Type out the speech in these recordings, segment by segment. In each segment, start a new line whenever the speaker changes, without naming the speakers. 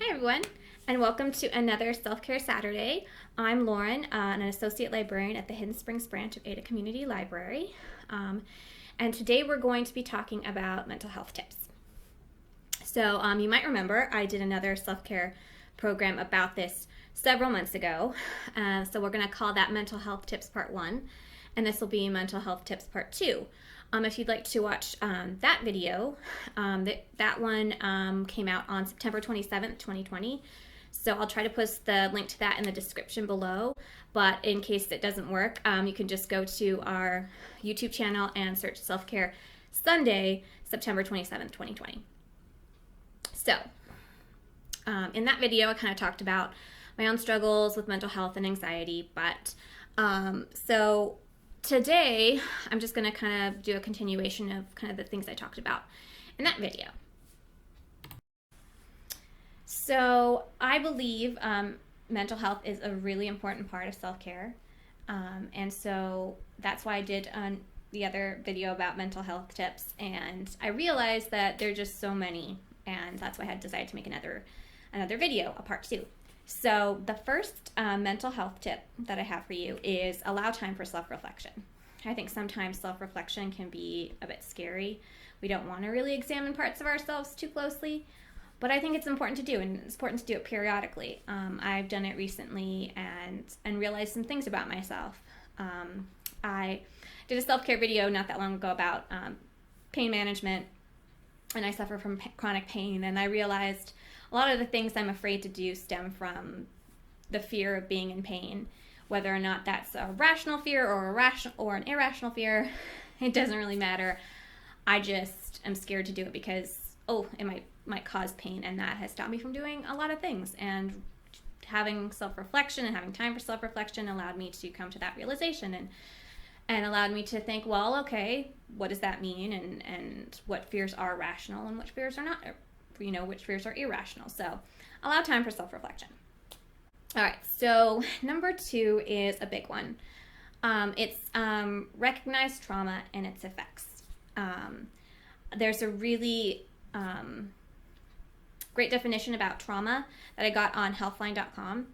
Hi everyone, and welcome to another Self-Care Saturday. I'm Lauren, an associate librarian at the Hidden Springs branch of Ada Community Library, and today we're going to be talking about mental health tips. So you might remember I did another self-care program about this several months ago, so we're going to call that Mental Health Tips Part 1, and this will be Mental Health Tips Part 2. If you'd like to watch that video, that one came out on September 27th, 2020. So I'll try to post the link to that in the description below. But in case it doesn't work, you can just go to our YouTube channel and search Self-Care Sunday, September 27th, 2020. So in that video, I kind of talked about my own struggles with mental health and anxiety. But so today, I'm just going to kind of do a continuation of kind of the things I talked about in that video. So I believe mental health is a really important part of self-care. And so that's why I did the other video about mental health tips. And I realized that there are just so many. And that's why I had decided to make another video, a part 2. So the first mental health tip that I have for you is allow time for self-reflection. I think sometimes self-reflection can be a bit scary. We don't want to really examine parts of ourselves too closely, but I think it's important to do, and it's important to do it periodically. I've done it recently and realized some things about myself. I did a self-care video not that long ago about pain management, and I suffer from chronic pain, and I realized a lot of the things I'm afraid to do stem from the fear of being in pain. Whether or not that's a rational fear or an irrational fear, it doesn't really matter. I just am scared to do it because, it might cause pain, and that has stopped me from doing a lot of things. And having self-reflection and having time for self-reflection allowed me to come to that realization and allowed me to think, well, okay, what does that mean? And what fears are rational and which fears are not, which fears are irrational. So allow time for self-reflection. All right, so number 2 is a big one. It's recognize trauma and its effects. There's a really great definition about trauma that I got on healthline.com.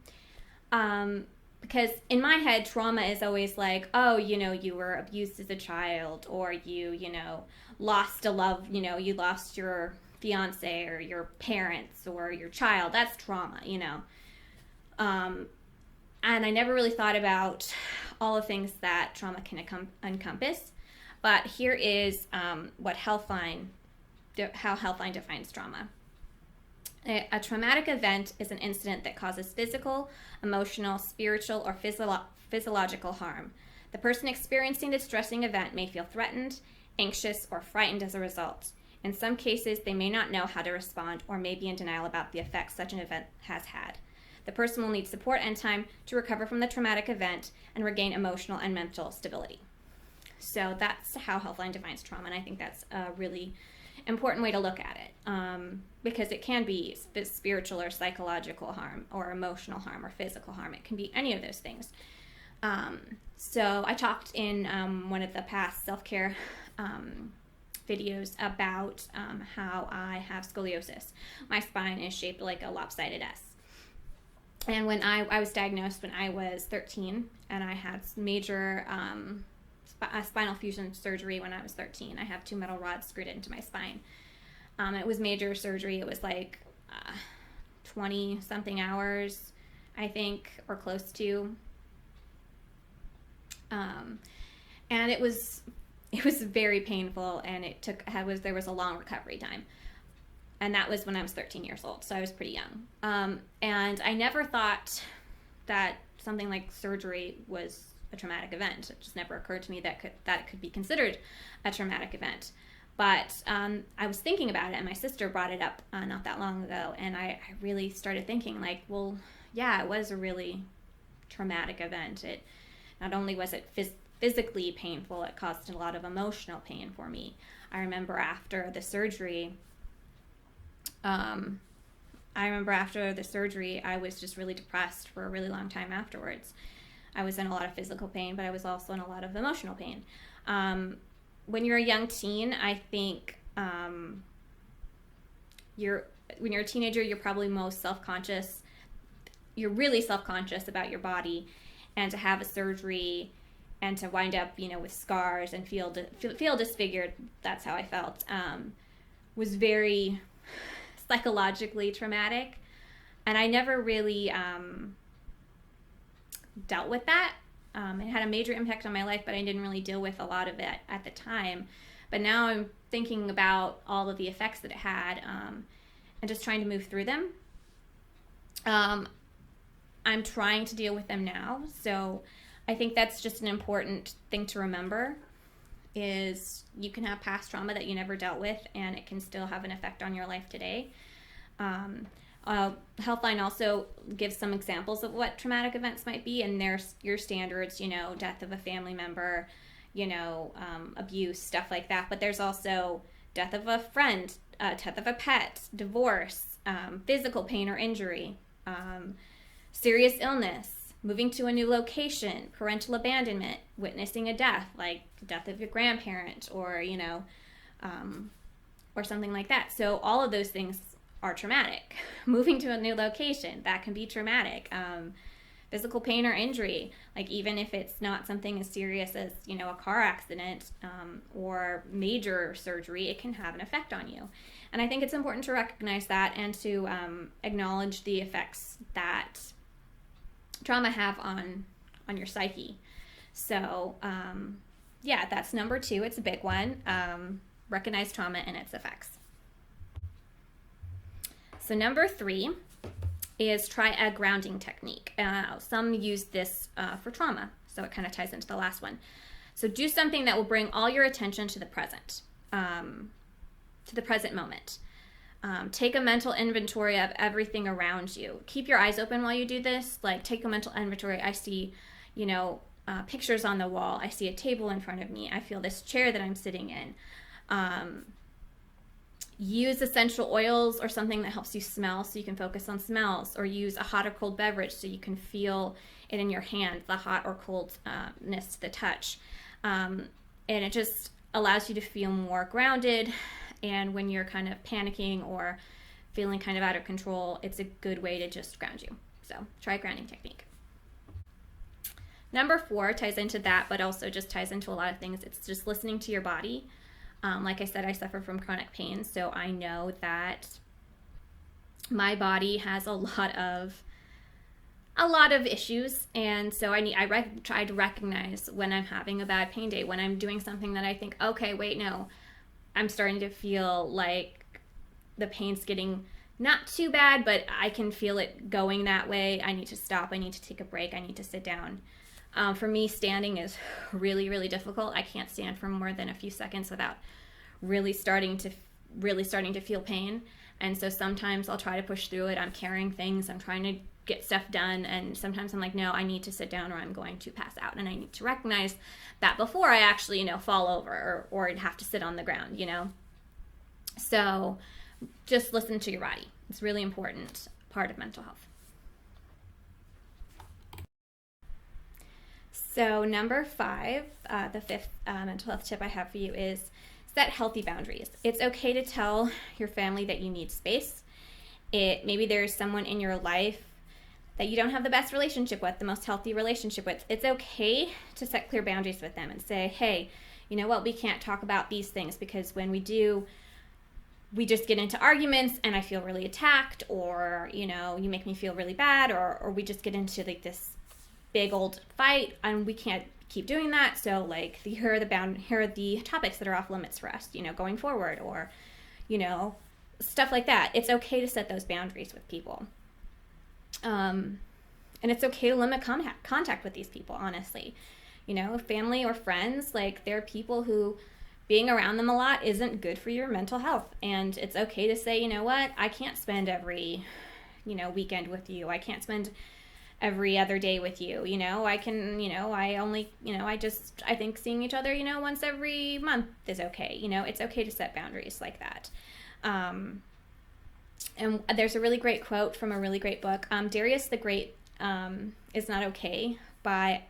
Because in my head, trauma is always like, you were abused as a child, or you lost a love, you lost your fiance or your parents or your child. That's trauma, and I never really thought about all the things that trauma can encompass. But here is what how Healthline defines trauma. A traumatic event is an incident that causes physical, emotional, spiritual, or physiological harm. The person experiencing the distressing event may feel threatened, anxious, or frightened as a result. In some cases, they may not know how to respond or may be in denial about the effects such an event has had. The person will need support and time to recover from the traumatic event and regain emotional and mental stability. So that's how Healthline defines trauma, and I think that's a really important way to look at it, because it can be spiritual or psychological harm or emotional harm or physical harm. It can be any of those things. So I talked in one of the past self-care videos about how I have scoliosis. My spine is shaped like a lopsided S. And when I was diagnosed when I was 13, and I had major spinal fusion surgery when I was 13. I have 2 metal rods screwed into my spine. It was major surgery. It was like 20-something hours, I think, or close to. And it was very painful, and there was a long recovery time. And that was when I was 13 years old, so I was pretty young. And I never thought that something like surgery was a traumatic event. It just never occurred to me that it could be considered a traumatic event. But I was thinking about it, and my sister brought it up not that long ago, and I really started thinking, like, well, yeah, it was a really traumatic event. It not only was it physically painful, it caused a lot of emotional pain for me. I remember after the surgery, I was just really depressed for a really long time afterwards. I was in a lot of physical pain, but I was also in a lot of emotional pain. When you're a young teen, I think you're when you're a teenager, you're probably most self-conscious. You're really self-conscious about your body, and to have a surgery and to wind up, with scars and feel disfigured, that's how I felt, was very psychologically traumatic. And I never really dealt with that. It had a major impact on my life, but I didn't really deal with a lot of it at the time. But now I'm thinking about all of the effects that it had, and just trying to move through them. I'm trying to deal with them now. So I think that's just an important thing to remember, is you can have past trauma that you never dealt with, and it can still have an effect on your life today. Healthline also gives some examples of what traumatic events might be, and there's your standards, death of a family member, abuse, stuff like that. But there's also death of a friend, death of a pet, divorce, physical pain or injury, serious illness, moving to a new location, parental abandonment, witnessing a death, like the death of your grandparent, or, or something like that. So all of those things are traumatic. Moving to a new location, that can be traumatic. Physical pain or injury, like even if it's not something as serious as, a car accident, or major surgery, it can have an effect on you. And I think it's important to recognize that, and to acknowledge the effects that trauma have on your psyche. So that's number 2. It's a big one. Recognize trauma and its effects. So number 3 is try a grounding technique. Some use this for trauma, so it kind of ties into the last one. So do something that will bring all your attention to the present moment. Take a mental inventory of everything around you. Keep your eyes open while you do this. Like, take a mental inventory. I see, pictures on the wall. I see a table in front of me. I feel this chair that I'm sitting in. Use essential oils or something that helps you smell, so you can focus on smells, or use a hot or cold beverage so you can feel it in your hand, the hot or coldness to the touch. And it just allows you to feel more grounded. And when you're kind of panicking or feeling kind of out of control, it's a good way to just ground you. So try a grounding technique. Number 4 ties into that, but also just ties into a lot of things. It's just listening to your body. Like I said, I suffer from chronic pain, so I know that my body has a lot of issues, and so I try to recognize when I'm having a bad pain day, when I'm doing something that I think, okay, wait, no, I'm starting to feel like the pain's getting not too bad, but I can feel it going that way. I need to stop. I need to take a break. I need to sit down. For me, standing is really, really difficult. I can't stand for more than a few seconds without really starting to feel pain. And so sometimes I'll try to push through it. I'm carrying things. I'm trying to get stuff done. And sometimes I'm like, no, I need to sit down or I'm going to pass out. And I need to recognize that before I actually, fall over or have to sit on the ground, So just listen to your body. It's a really important part of mental health. So number 5, the 5th mental health tip I have for you is set healthy boundaries. It's okay to tell your family that you need space. Maybe there's someone in your life that you don't have the best relationship with, the most healthy relationship with. It's okay to set clear boundaries with them and say, hey, you know what, we can't talk about these things, because when we do, we just get into arguments and I feel really attacked, or, you make me feel really bad, or we just get into like this big old fight, and we can't keep doing that. So like, here are the topics that are off limits for us, going forward, or, stuff like that. It's okay to set those boundaries with people. And it's okay to limit contact with these people, honestly. Family or friends, like, they're people who being around them a lot isn't good for your mental health. And it's okay to say, you know what, I can't spend every, weekend with you. I can't spend every other day with you. I can, I think seeing each other, once every month is okay. It's okay to set boundaries like that. And there's a really great quote from a really great book. Darius the Great is Not Okay by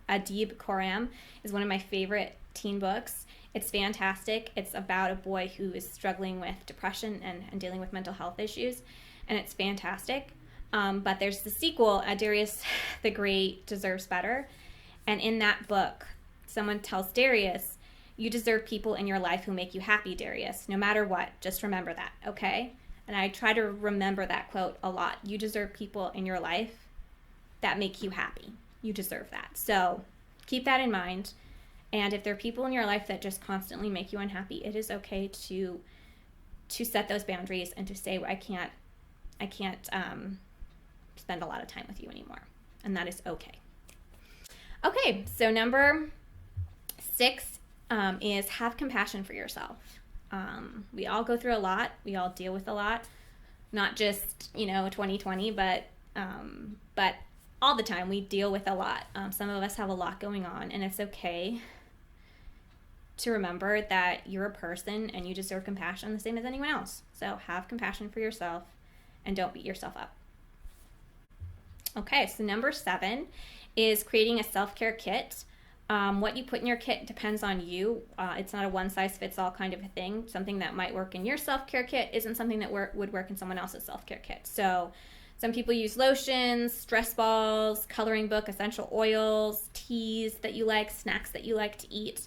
Adib Khorram is one of my favorite teen books. It's fantastic. It's about a boy who is struggling with depression and dealing with mental health issues, and it's fantastic. But there's the sequel, Darius the Great Deserves Better. And in that book, someone tells Darius, you deserve people in your life who make you happy, Darius, no matter what. Just remember that, okay? And I try to remember that quote a lot. You deserve people in your life that make you happy. You deserve that. So keep that in mind. And if there are people in your life that just constantly make you unhappy, it is okay to set those boundaries and to say, I can't spend a lot of time with you anymore. And that is okay. Okay, so number 6 is have compassion for yourself. We all go through a lot. We all deal with a lot. Not just, 2020, but all the time we deal with a lot. Some of us have a lot going on, and it's okay to remember that you're a person and you deserve compassion the same as anyone else. So have compassion for yourself and don't beat yourself up. Okay, so number 7 is creating a self-care kit. What you put in your kit depends on you. It's not a one-size-fits-all kind of a thing. Something that might work in your self-care kit isn't something that would work in someone else's self-care kit. So some people use lotions, stress balls, coloring book, essential oils, teas that you like, snacks that you like to eat.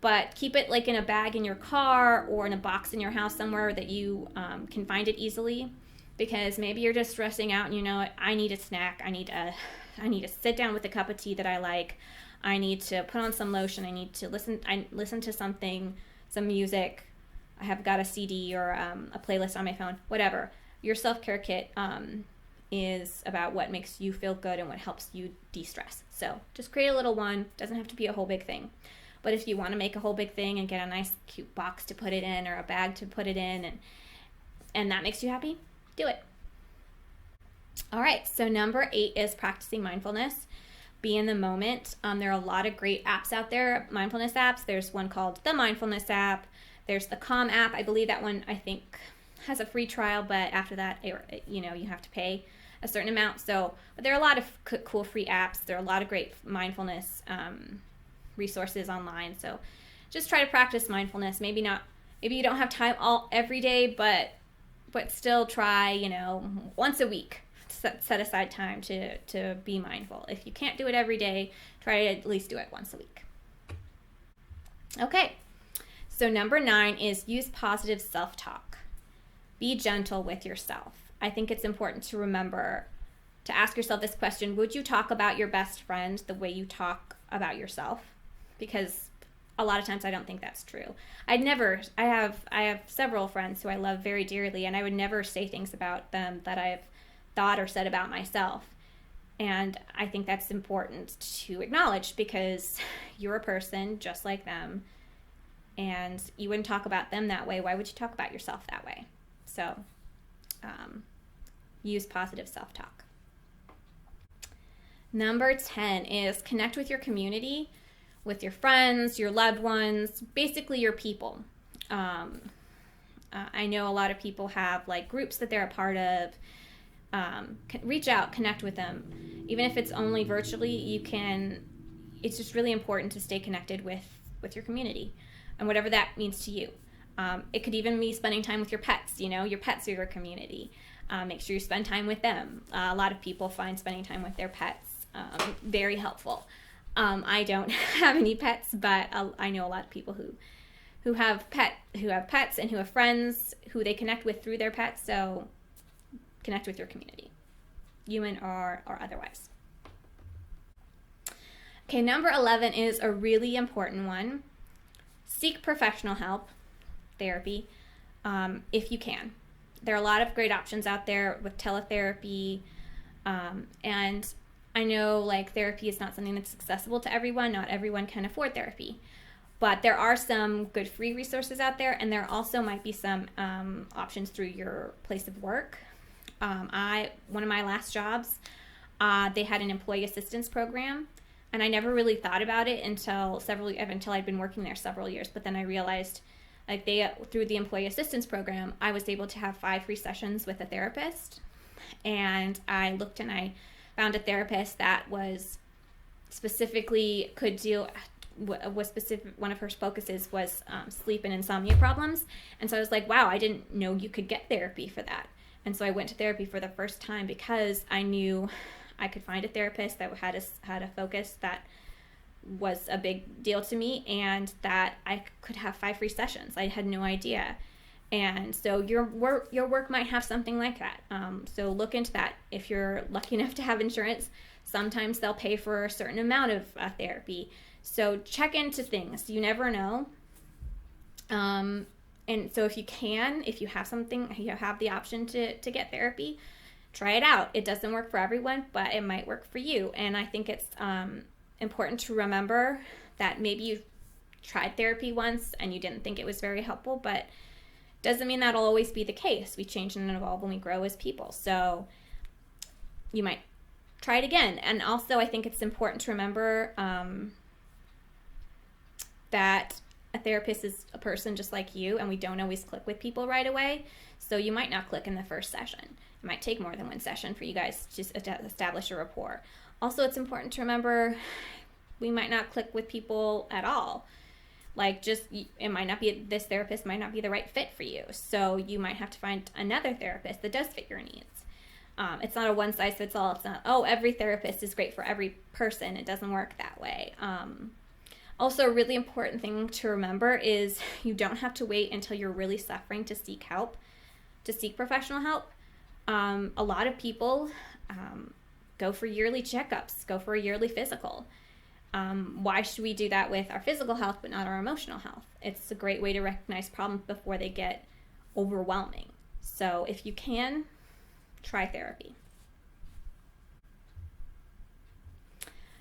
But keep it like in a bag in your car or in a box in your house somewhere that you can find it easily. Because maybe you're just stressing out and I need a snack. I need to sit down with a cup of tea that I like. I need to put on some lotion. I need to listen to something, some music. I have got a CD or a playlist on my phone, whatever. Your self-care kit is about what makes you feel good and what helps you de-stress. So just create a little one. Doesn't have to be a whole big thing. But if you want to make a whole big thing and get a nice cute box to put it in or a bag to put it in and that makes you happy, do it. All right, so number 8 is practicing mindfulness. Be in the moment. There are a lot of great apps out there, mindfulness apps. There's one called the Mindfulness app. There's the Calm app. I believe that one, I think, has a free trial, but after that, you have to pay a certain amount. But there are a lot of cool free apps. There are a lot of great mindfulness resources online. So just try to practice mindfulness. Maybe you don't have time every day, but still try, once a week. Set aside time to be mindful. If you can't do it every day, try to at least do it once a week. Okay, so number 9 is use positive self-talk. Be gentle with yourself. I think it's important to remember to ask yourself this question: would you talk about your best friend the way you talk about yourself? Because a lot of times I don't think that's true. I have several friends who I love very dearly, and I would never say things about them that I've thought or said about myself. And I think that's important to acknowledge because you're a person just like them, and you wouldn't talk about them that way. Why would you talk about yourself that way? So use positive self-talk. Number 10 is connect with your community, with your friends, your loved ones, basically your people. I know a lot of people have groups that they're a part of. Reach out, connect with them. Even if it's only virtually, it's just really important to stay connected with your community and whatever that means to you. It could even be spending time with your pets. Your pets are your community. Make sure you spend time with them. A lot of people find spending time with their pets very helpful. I don't have any pets, but I know a lot of people who have pets and who have friends who they connect with through their pets. So connect with your community, human or otherwise. Okay, number 11 is a really important one. Seek professional help, therapy, if you can. There are a lot of great options out there with teletherapy, and I know therapy is not something that's accessible to everyone. Not everyone can afford therapy, but there are some good free resources out there, and there also might be some options through your place of work. One of my last jobs, they had an employee assistance program, and I never really thought about it until I'd been working there several years. But then I realized, through the employee assistance program, I was able to have 5 free sessions with a therapist, and I looked and I found a therapist that was specifically could deal was specific. One of her focuses was sleep and insomnia problems, and so I was like, wow, I didn't know you could get therapy for that. And so I went to therapy for the first time because I knew I could find a therapist that had a focus that was a big deal to me, and that I could have 5 free sessions. I had no idea. And so your work might have something like that. So look into that. If you're lucky enough to have insurance, sometimes they'll pay for a certain amount of therapy. So check into things. You never know. And so if you have something, you have the option to get therapy, try it out. It doesn't work for everyone, but it might work for you. And I think it's important to remember that maybe you tried therapy once and you didn't think it was very helpful, but doesn't mean that'll always be the case. We change and evolve when we grow as people. So you might try it again. And also I think it's important to remember that a therapist is a person just like you, and we don't always click with people right away. So you might not click in the first session. It might take more than one session for you guys to establish a rapport. Also, it's important to remember we might not click with people at all. Like, it might not be, this therapist might not be the right fit for you. So you might have to find another therapist that does fit your needs. It's not a one size fits all. It's not, every therapist is great for every person. It doesn't work that way. Also, a really important thing to remember is you don't have to wait until you're really suffering to seek help, to seek professional help. A lot of people go for yearly checkups, go for a yearly physical. Why should we do that with our physical health but not our emotional health? It's a great way to recognize problems before they get overwhelming. So if you can, try therapy.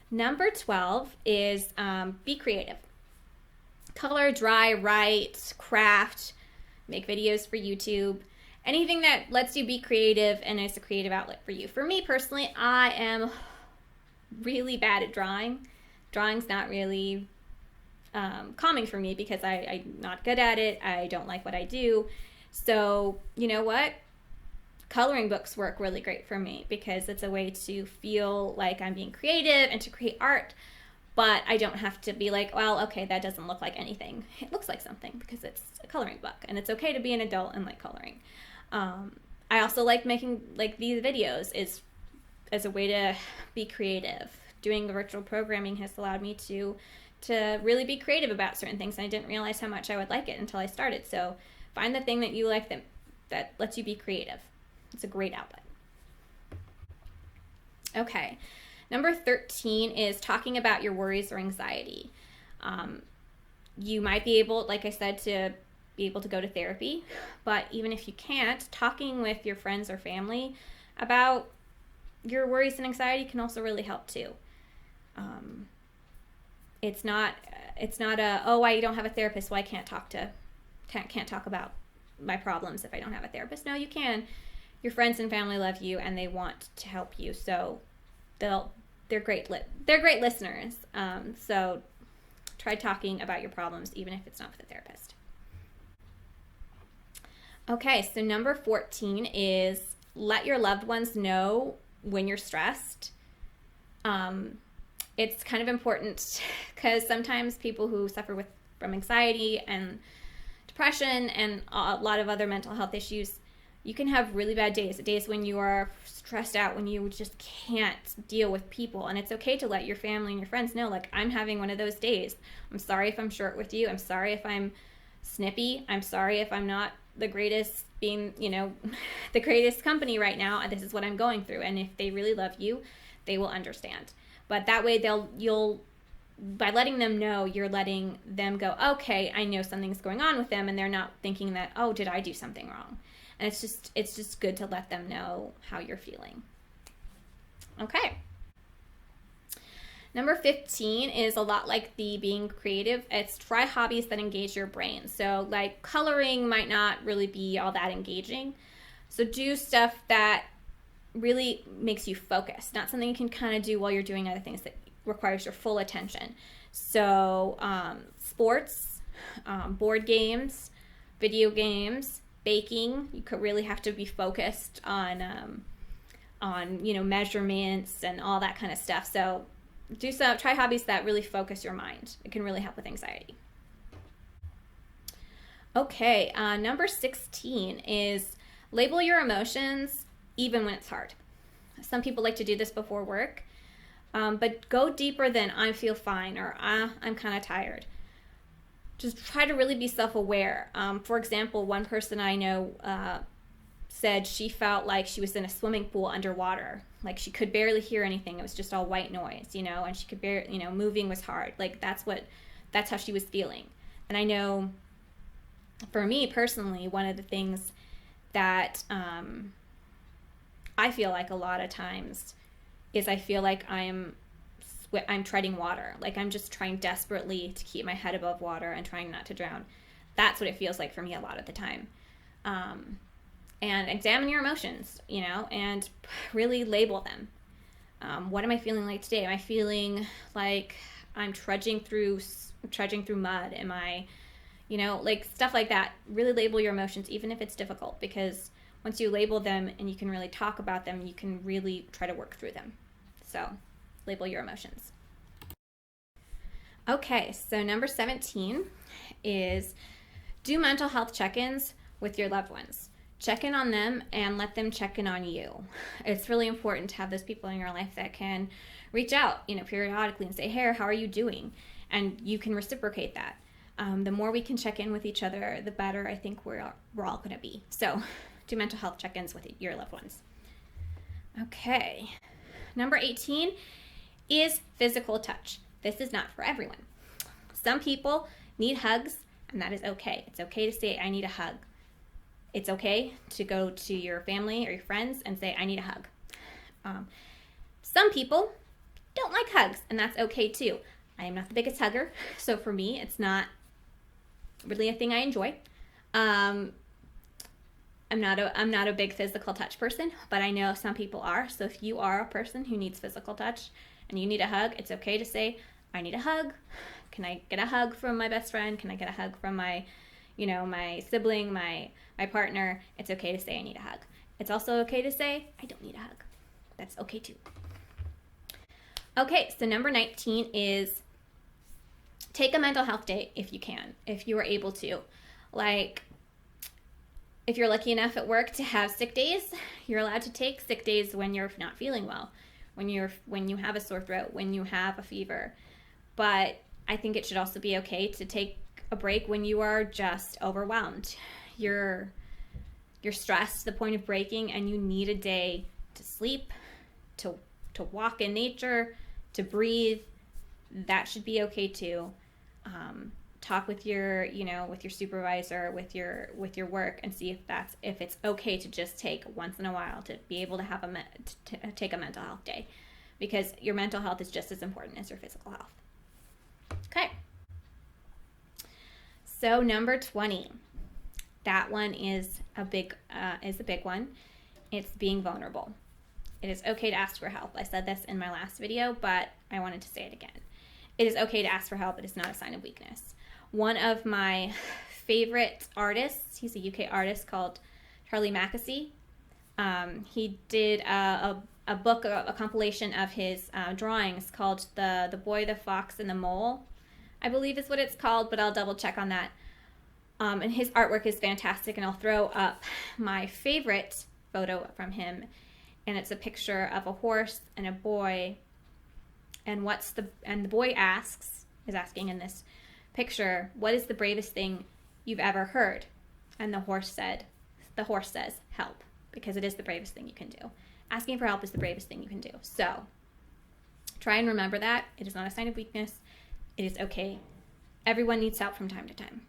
Number 12 is be creative. Color, draw, write, craft, make videos for YouTube. Anything that lets you be creative and is a creative outlet for you. For me personally, I am really bad at drawing. Drawing's not really calming for me because I'm not good at it. I don't like what I do. So, you know what? Coloring books work really great for me because it's a way to feel like I'm being creative and to create art, but I don't have to be like, well, okay, that doesn't look like anything. It looks like something because it's a coloring book, and it's okay to be an adult and like coloring. I also like making these videos as a way to be creative. Doing virtual programming has allowed me to really be creative about certain things, and I didn't realize how much I would like it until I started. So find the thing that you like that lets you be creative. It's a great outlet. Okay, number 13 is talking about your worries or anxiety. You might be able, like I said, to be able to go to therapy, but even if you can't, talking with your friends or family about your worries and anxiety can also really help too. It's not I don't have a therapist, well I can't talk about my problems if I don't have a therapist. No, you can. Your friends and family love you and they want to help you, so they're great listeners. So try talking about your problems even if it's not with a therapist. Okay, so number 14 is let your loved ones know when you're stressed. It's kind of important because sometimes people who suffer from anxiety and depression and a lot of other mental health issues, you can have really bad days when you are stressed out, when you just can't deal with people. And it's okay to let your family and your friends know, like, I'm having one of those days. I'm sorry if I'm short with you. I'm sorry if I'm snippy. I'm sorry if I'm not the greatest being, the greatest company right now. This is what I'm going through. And if they really love you, they will understand. But that way by letting them know, you're letting them go, okay, I know something's going on with them, and they're not thinking that, oh, did I do something wrong? And it's just good to let them know how you're feeling. Okay. Number 15 is a lot like the being creative. It's try hobbies that engage your brain. So like coloring might not really be all that engaging. So do stuff that really makes you focus, not something you can kind of do while you're doing other things that requires your full attention. So sports, board games, video games, baking, you could really have to be focused on measurements and all that kind of stuff. So try hobbies that really focus your mind. It can really help with anxiety. Okay, number 16 is label your emotions even when it's hard. Some people like to do this before work, but go deeper than I feel fine or I'm kind of tired. Just try to really be self-aware. For example, one person I know said she felt like she was in a swimming pool underwater. Like she could barely hear anything. It was just all white noise, and she could barely, moving was hard. Like that's how she was feeling. And I know for me personally, one of the things that I feel like a lot of times is I feel like I'm treading water. Like I'm just trying desperately to keep my head above water and trying not to drown. That's what it feels like for me a lot of the time. And examine your emotions, and really label them. What am I feeling like today? Am I feeling like I'm trudging through mud? Am I, like stuff like that? Really label your emotions, even if it's difficult, because once you label them and you can really talk about them, you can really try to work through them. So label your emotions. Okay, so number 17 is do mental health check-ins with your loved ones. Check in on them and let them check in on you. It's really important to have those people in your life that can reach out, periodically and say, hey, how are you doing? And you can reciprocate that. The more we can check in with each other, the better I think we're all going to be. So do mental health check-ins with your loved ones. Okay. Number 18 is physical touch. This is not for everyone. Some people need hugs, and that is okay. It's okay to say, I need a hug. It's okay to go to your family or your friends and say, I need a hug. Some people don't like hugs, and that's okay too. I am not the biggest hugger, so for me, it's not really a thing I enjoy. I'm not a big physical touch person, but I know some people are. So if you are a person who needs physical touch and you need a hug, it's okay to say, I need a hug. Can I get a hug from my best friend? Can I get a hug from my sibling, my partner? It's okay to say I need a hug. It's also okay to say I don't need a hug. That's okay too. Okay, so number 19 is take a mental health day if you can, if you are able to. Like, if you're lucky enough at work to have sick days, you're allowed to take sick days when you're not feeling well, when you have a sore throat, when you have a fever. But I think it should also be okay to take a break when you are just overwhelmed. You're stressed to the point of breaking and you need a day to sleep, to walk in nature, to breathe. That should be okay too. Talk with your supervisor, with your work, and see if it's okay to just take once in a while to be able to have take a mental health day, because your mental health is just as important as your physical health. Okay. So number 20, that one is a big one. It's being vulnerable. It is okay to ask for help. I said this in my last video, but I wanted to say it again. It is okay to ask for help. It is not a sign of weakness. One of my favorite artists, he's a UK artist called Charlie Mackesy. He did a book, a compilation of his drawings called The Boy, the Fox, and the Mole, I believe is what it's called, but I'll double check on that. And his artwork is fantastic, and I'll throw up my favorite photo from him, and it's a picture of a horse and a boy, and the boy is asking in this picture, what is the bravest thing you've ever heard? And the horse says, help, because it is the bravest thing you can do. Asking for help is the bravest thing you can do. So try and remember that. It is not a sign of weakness. It is okay. Everyone needs help from time to time.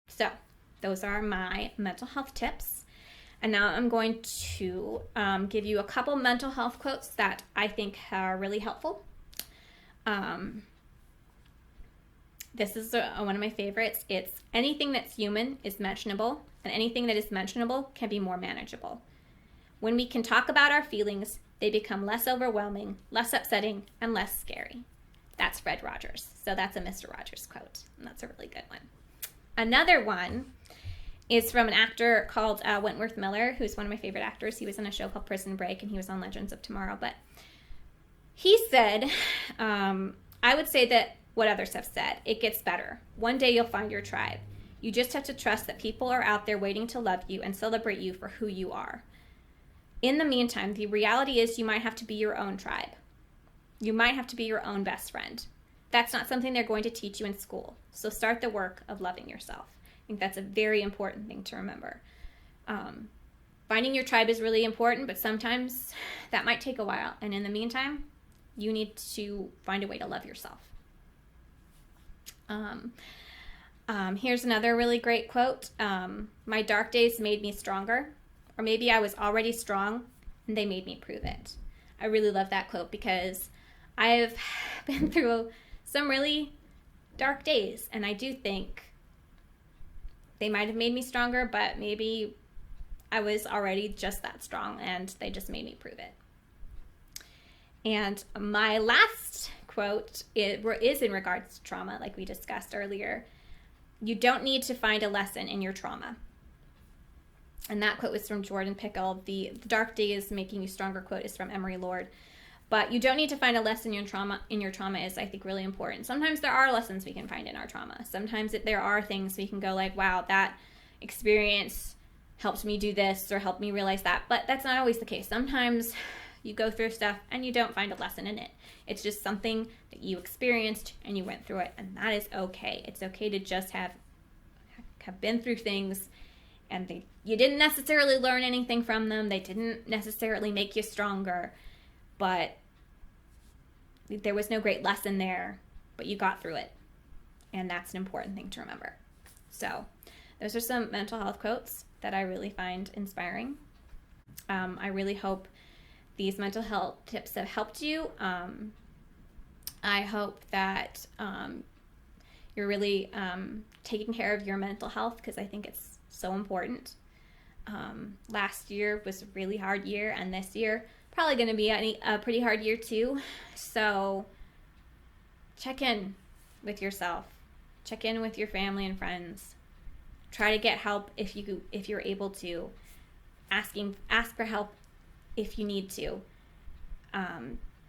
So those are my mental health tips. And now I'm going to give you a couple mental health quotes that I think are really helpful. This is one of my favorites. It's anything that's human is mentionable, and anything that is mentionable can be more manageable. When we can talk about our feelings, they become less overwhelming, less upsetting, and less scary. That's Fred Rogers. So that's a Mr. Rogers quote, and that's a really good one. Another one is from an actor called Wentworth Miller, who's one of my favorite actors. He was in a show called Prison Break, and he was on Legends of Tomorrow. But he said, I would say that what others have said, it gets better. One day you'll find your tribe. You just have to trust that people are out there waiting to love you and celebrate you for who you are. In the meantime, the reality is you might have to be your own tribe. You might have to be your own best friend. That's not something they're going to teach you in school. So start the work of loving yourself. I think that's a very important thing to remember. Finding your tribe is really important, but sometimes that might take a while. And in the meantime, you need to find a way to love yourself. Here's another really great quote. My dark days made me stronger, or maybe I was already strong and they made me prove it. I really love that quote because I've been through some really dark days, and I do think they might have made me stronger, but maybe I was already just that strong and they just made me prove it. And my last quote is in regards to trauma, like we discussed earlier. You don't need to find a lesson in your trauma. And that quote was from Jordan Pickle. The dark days making you stronger quote is from Emery Lord. But you don't need to find a lesson in your trauma is, I think, really important. Sometimes there are lessons we can find in our trauma. Sometimes there are things we can go like, wow, that experience helped me do this or helped me realize that. But that's not always the case. Sometimes you go through stuff and you don't find a lesson in it. It's just something that you experienced and you went through it, and that is okay. It's okay to just have been through things, and you didn't necessarily learn anything from them. They didn't necessarily make you stronger, but there was no great lesson there, but you got through it, and that's an important thing to remember. So those are some mental health quotes that I really find inspiring. I really hope these mental health tips have helped you. I hope that you're really taking care of your mental health, because I think it's so important. Last year was a really hard year, and this year probably going to be a pretty hard year too. So check in with yourself. Check in with your family and friends. Try to get help if you're able to. Ask for help if you need to.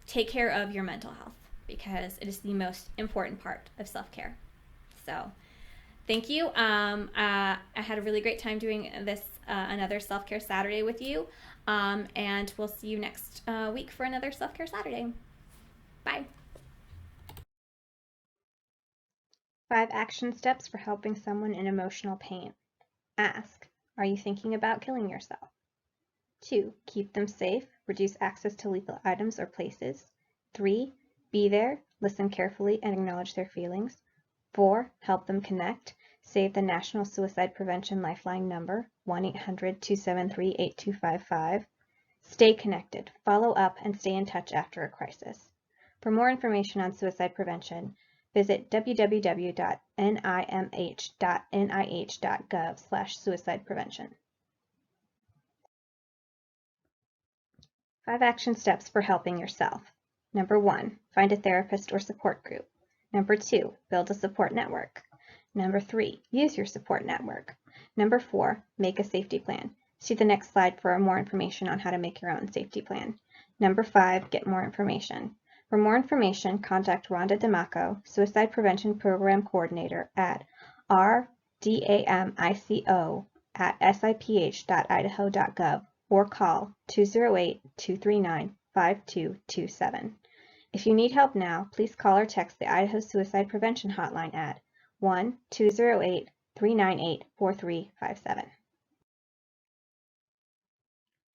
Take care of your mental health, because it is the most important part of self-care. So thank you. I had a really great time doing this another Self-Care Saturday with you. And we'll see you next week for another Self-Care Saturday. Bye. 5 action steps for helping someone in emotional pain. Ask, are you thinking about killing yourself? 2, keep them safe, reduce access to lethal items or places. 3, be there, listen carefully and acknowledge their feelings. 4, help them connect. Save the National Suicide Prevention Lifeline number, 1-800-273-8255. Stay connected, follow up, and stay in touch after a crisis. For more information on suicide prevention, visit www.nimh.nih.gov/suicide prevention. 5 action steps for helping yourself. Number 1, find a therapist or support group. Number 2, build a support network. Number 3, use your support network. Number 4, make a safety plan. See the next slide for more information on how to make your own safety plan. Number 5, get more information. For more information, contact Rhonda DeMacco, Suicide Prevention Program Coordinator at rdamico@siph.idaho.gov or call 208-239-5227. If you need help now, please call or text the Idaho Suicide Prevention Hotline at 1-208-398-4357.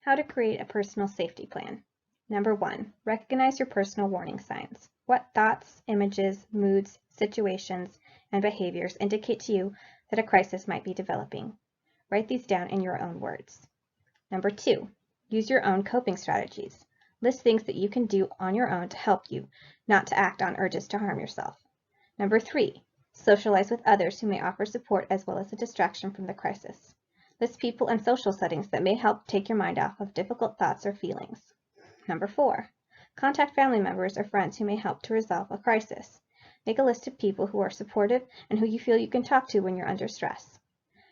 How to create a personal safety plan. Number 1, recognize your personal warning signs. What thoughts, images, moods, situations, and behaviors indicate to you that a crisis might be developing? Write these down in your own words. Number 2, use your own coping strategies. List things that you can do on your own to help you, not to act on urges to harm yourself. Number 3, socialize with others who may offer support as well as a distraction from the crisis. List people and social settings that may help take your mind off of difficult thoughts or feelings. Number 4, contact family members or friends who may help to resolve a crisis.
Make a list of people who are supportive and who you feel you can talk to when you're under stress.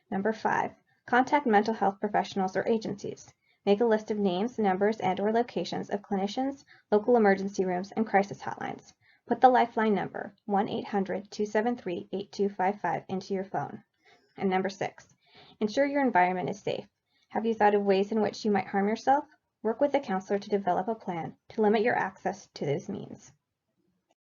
Number 5, contact mental health professionals or agencies. Make a list of names, numbers, and/or locations of clinicians, local emergency rooms, and crisis hotlines. Put the lifeline number, 1-800-273-8255, into your phone. And number 6, ensure your environment is safe. Have you thought of ways in which you might harm yourself? Work with a counselor to develop a plan to limit your access to those means.